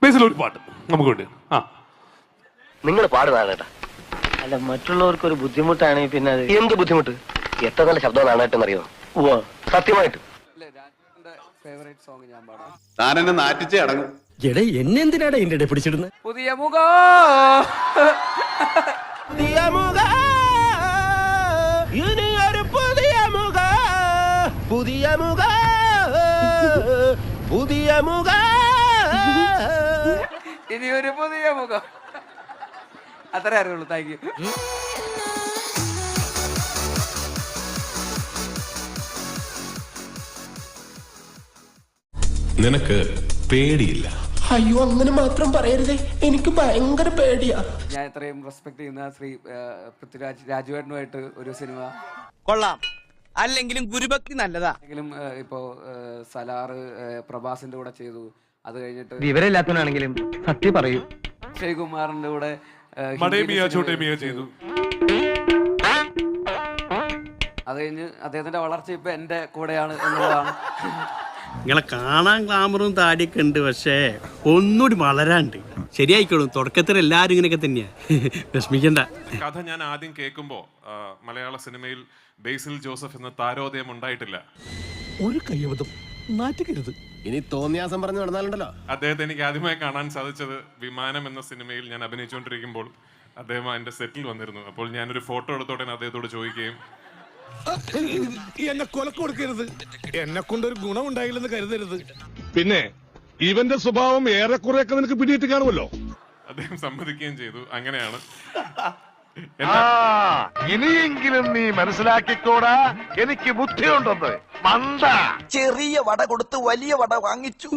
ബേസിൽ ഒരു പാട്ട് നമുക്ക് വേണ്ടി. ആ നിങ്ങൾ പാടുന്നതാണ് കേട്ടാ. അല്ല, മറ്റുള്ളവർക്ക് ഒരു ബുദ്ധിമുട്ടാണെങ്കിൽ പിന്നെ അത് എന്ത് ബുദ്ധിമുട്ട്? എത്ര നല്ല ശബ്ദം നാണായിട്ടെന്നറിയോ? സത്യമായിട്ട് താനെന്നെ നാറ്റിച്ചേ അടങ്ങും. എന്നെന്തിനാടാ എന്റെ പിടിച്ചിടുന്നത്? പുതിയ മുഖം പുതിയ മുഖ ഇനിയൊരു പുതിയ മുഖ പുതിയ മുഖ പുതിയ മുഖ ഇനിയൊരു പുതിയ മുഖം. അത്രേ അറിയുള്ളൂ. Thank you. നിനക്ക് പേടിയില്ല? അയ്യോ, അങ്ങനെ മാത്രം പറയരുതേ, എനിക്ക് ഭയങ്കര പേടിയാ. ഞാൻ ഇത്രയും റെസ്പെക്ട് ചെയ്യുന്ന ശ്രീ പൃഥ്വിരാജ് രാജുവേട്ടനുമായിട്ട് ഒരു സിനിമ കൊള്ളാം. അല്ലെങ്കിലും ഗുരുഭക്തി നല്ലതാ. എങ്കിലും ഇപ്പോ സലാറ് പ്രഭാസിന്റെ കൂടെ ചെയ്തു. അത് കഴിഞ്ഞിട്ട് വിവരമില്ലാത്തവനാണെങ്കിലും സത്യം പറയൂ. ശ്രീകുമാറിന്റെ കൂടെ ചെയ്തു. അത് കഴിഞ്ഞ് അദ്ദേഹത്തിന്റെ വളർച്ച ഇപ്പൊ എന്റെ കൂടെയാണ് എന്നുള്ളതാണ്. നിങ്ങളെ കാണാൻ ഗ്ലാമറും താടിയൊക്കെ ഉണ്ട്, പക്ഷേ ഒന്നുകൂടി വളരാണ്ട്. ശരിയായിക്കോളും. തുടക്കത്തിൽ എല്ലാവരും ഇങ്ങനെയൊക്കെ തന്നെയാ, വിഷമിക്കണ്ട. കഥ ഞാൻ ആദ്യം കേൾക്കുമ്പോ മലയാള സിനിമയിൽ ബേസിൽ ജോസഫ് എന്ന താരോദയം ഉണ്ടായിട്ടില്ല. ഒരു കയ്യബദ്ധം നാറ്റുകരുത്. ഇനി തോന്നിയാസം പറഞ്ഞു നടന്നാലുണ്ടല്ലോ. അദ്ദേഹത്തെ എനിക്ക് ആദ്യമായി കാണാൻ സാധിച്ചത് വിമാനം എന്ന സിനിമയിൽ ഞാൻ അഭിനയിച്ചുകൊണ്ടിരിക്കുമ്പോൾ അദ്ദേഹം എന്റെ സെറ്റിൽ വന്നിരുന്നു. അപ്പോൾ ഞാനൊരു ഫോട്ടോ എടുത്തോടെ അദ്ദേഹത്തോട് ചോദിക്കുകയും, എന്നെ കൊലക്ക് കൊടുക്കരുത്, എന്നെ കൊണ്ടൊരു ഗുണം ഉണ്ടായില്ലെന്ന് കരുതരുത്. പിന്നെ ഇവന്റെ സ്വഭാവം ഏറെക്കുറെയൊക്കെ നിനക്ക് പിടിയിട്ട് കാണുമല്ലോ. അദ്ദേഹം സമ്മതിക്കുകയും ചെയ്തു. അങ്ങനെയാണ് ഇനിയെങ്കിലും നീ മനസ്സിലാക്കിക്കോടാ, എനിക്ക് ബുദ്ധിയുണ്ടെന്ന്. മണ്ട ചെറിയ വട കൊടുത്ത് വലിയ വട വാങ്ങിച്ചു.